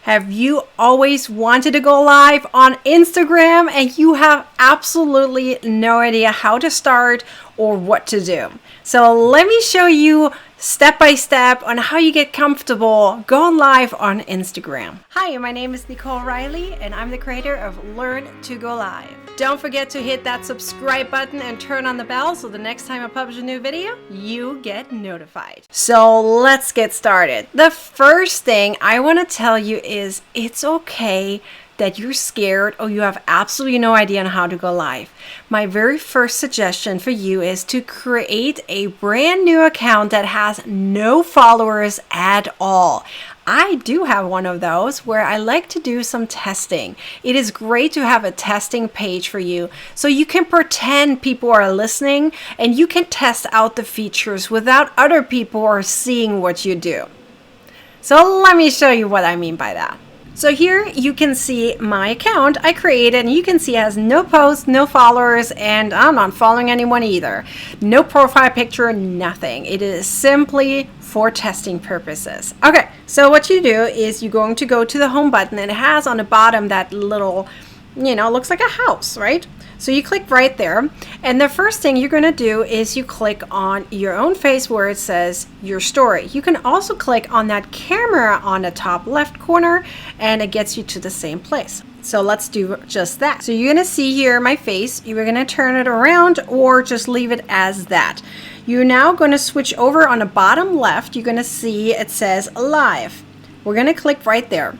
Have you always wanted to go live on Instagram and you have absolutely no idea how to start or what to do? So let me show you step by step on how you get comfortable going live on Instagram. Hi, my name is Nicole Riley and I'm the creator of Learn to Go Live. Don't forget to hit that subscribe button and turn on the bell so the next time I publish a new video, you get notified. So let's get started. The first thing I want to tell you is it's okay that you're scared or you have absolutely no idea on how to go live. My very first suggestion for you is to create a brand new account that has no followers at all. I do have one of those where I like to do some testing. It is great to have a testing page for you so you can pretend people are listening and you can test out the features without other people are seeing what you do. So let me show you what I mean by that. So here you can see my account I created, and you can see it has no posts, no followers, and I'm not following anyone either. No profile picture, nothing. It is simply for testing purposes. Okay, so what you do is you're going to go to the home button, and it has on the bottom that little, looks like a house, right? So you click right there, and the first thing you're going to do is you click on your own face where it says your story. You can also click on that camera on the top left corner and it gets you to the same place. So let's do just that. So you're going to see here my face. You're going to turn it around or just leave it as that. You're now going to switch over on the bottom left. You're going to see it says live. We're going to click right there.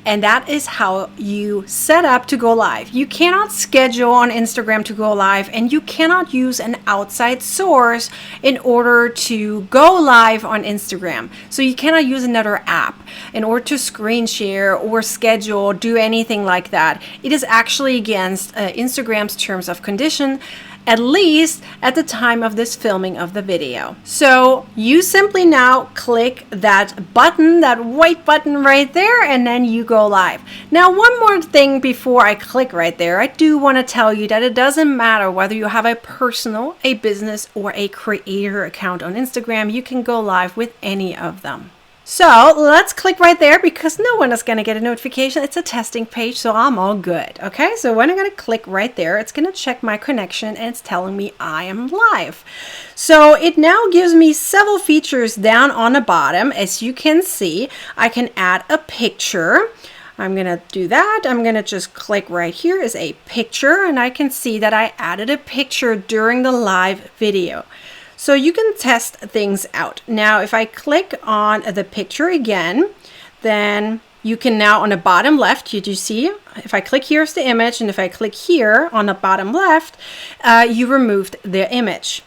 And that is how you set up to go live. You cannot schedule on Instagram to go live, and you cannot use an outside source in order to go live on Instagram. So you cannot use another app in order to screen share or schedule, do anything like that. It is actually against Instagram's terms of condition, at least at the time of this filming of the video. So you simply now click that button, that white button right there, and then you go live. Now, one more thing before I click right there, I do want to tell you that it doesn't matter whether you have a personal, a business, or a creator account on Instagram. You can go live with any of them. So let's click right there because no one is going to get a notification. It's a testing page, so I'm all good. Okay, so when I'm going to click right there, it's going to check my connection and it's telling me I am live. So it now gives me several features down on the bottom. As you can see, I can add a picture. I'm going to do that. I'm going to just click right here as a picture, and I can see that I added a picture during the live video. So you can test things out. Now, if I click on the picture again, then you can now on the bottom left, you see, if I click here is the image, and if I click here on the bottom left, you removed the image.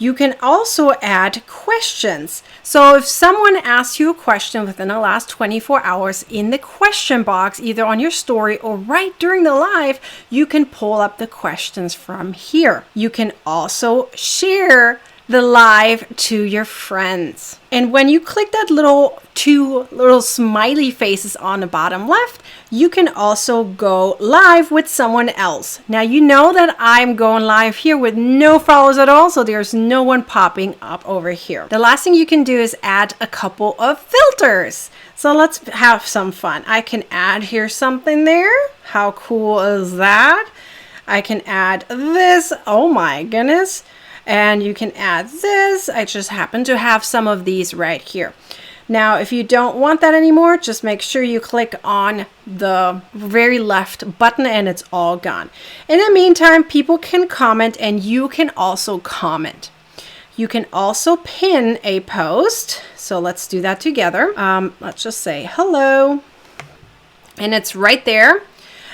You can also add questions. So if someone asks you a question within the last 24 hours in the question box, either on your story or right during the live, you can pull up the questions from here. You can also share the live to your friends. And when you click that two little smiley faces on the bottom left, you can also go live with someone else. Now you know that I'm going live here with no followers at all, so there's no one popping up over here. The last thing you can do is add a couple of filters. So let's have some fun. I can add here something there. How cool is that? I can add this. Oh my goodness. And you can add this. I just happen to have some of these right here. Now, if you don't want that anymore, just make sure you click on the very left button and it's all gone. In the meantime, people can comment and you can also comment. You can also pin a post. So let's do that together. Let's just say hello. And it's right there.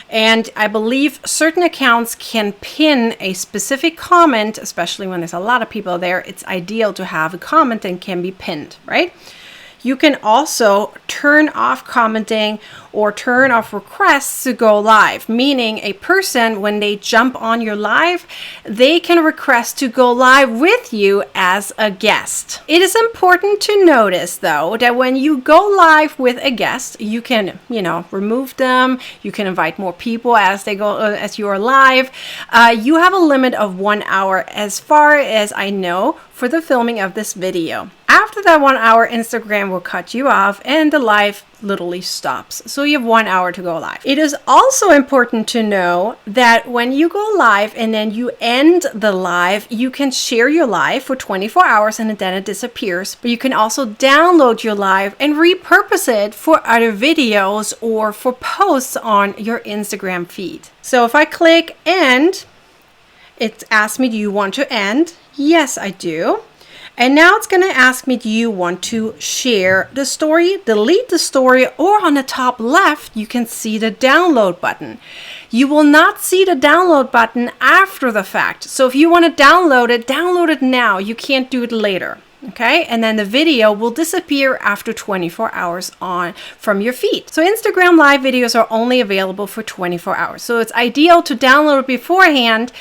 And I believe certain accounts can pin a specific comment, especially when there's a lot of people there. It's ideal to have a comment and can be pinned, right? You can also turn off commenting or turn off requests to go live, meaning a person, when they jump on your live, they can request to go live with you as a guest. It is important to notice, though, that when you go live with a guest, you can, remove them. You can invite more people as they go, as you are live. You have a limit of 1 hour, as far as I know, for the filming of this video. After that 1 hour, Instagram will cut you off and the live literally stops. So you have 1 hour to go live. It is also important to know that when you go live and then you end the live, you can share your live for 24 hours and then it disappears. But you can also download your live and repurpose it for other videos or for posts on your Instagram feed. So if I click end, it asks me, do you want to end? Yes, I do. And now it's going to ask me, do you want to share the story, delete the story, or on the top left, you can see the download button. You will not see the download button after the fact. So if you want to download it now. You can't do it later. Okay, and then the video will disappear after 24 hours on from your feed. So Instagram live videos are only available for 24 hours. So it's ideal to download it beforehand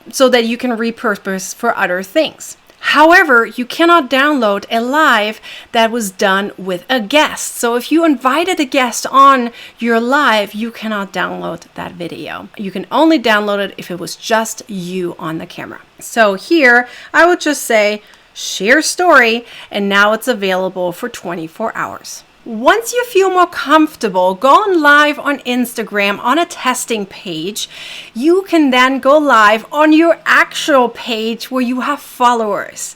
so that you can repurpose for other things. However, you cannot download a live that was done with a guest. So if you invited a guest on your live, you cannot download that video. You can only download it if it was just you on the camera. So here, I would just say, share story, and now it's available for 24 hours. Once you feel more comfortable going live on Instagram on a testing page, you can then go live on your actual page where you have followers.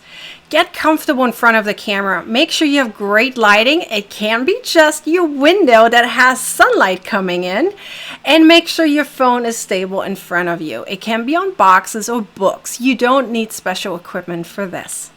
Get comfortable in front of the camera. Make sure you have great lighting. It can be just your window that has sunlight coming in. And make sure your phone is stable in front of you. It can be on boxes or books. You don't need special equipment for this.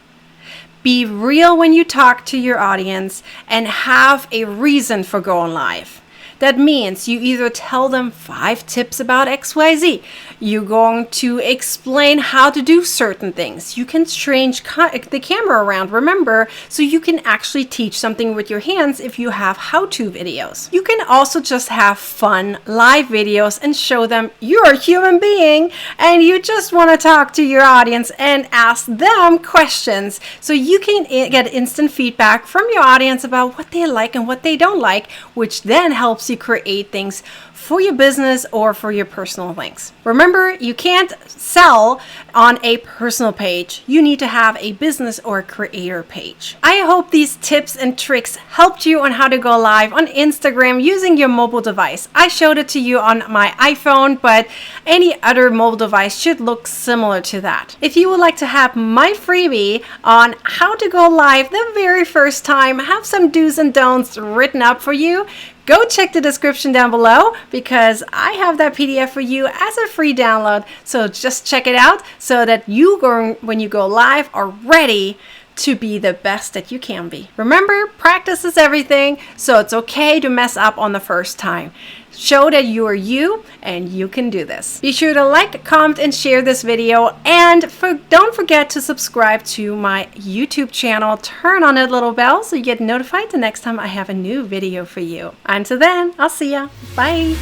Be real when you talk to your audience and have a reason for going live. That means you either tell them 5 tips about XYZ. You're going to explain how to do certain things. You can change the camera around, remember, so you can actually teach something with your hands if you have how-to videos. You can also just have fun live videos and show them you're a human being and you just want to talk to your audience and ask them questions so you can get instant feedback from your audience about what they like and what they don't like, which then helps you create things for your business or for your personal things. Remember, you can't sell on a personal page. You need to have a business or a creator page. I hope these tips and tricks helped you on how to go live on Instagram using your mobile device. I showed it to you on my iPhone, but any other mobile device should look similar to that. If you would like to have my freebie on how to go live the very first time, have some do's and don'ts written up for you, go check the description down below because I have that PDF for you as a free download. So just check it out so that when you go live, are ready to be the best that you can be. Remember, practice is everything, so it's okay to mess up on the first time. Show that you are you and you can do this. Be sure to like, comment, and share this video. And don't forget to subscribe to my YouTube channel. Turn on that little bell so you get notified the next time I have a new video for you. Until then, I'll see ya. Bye.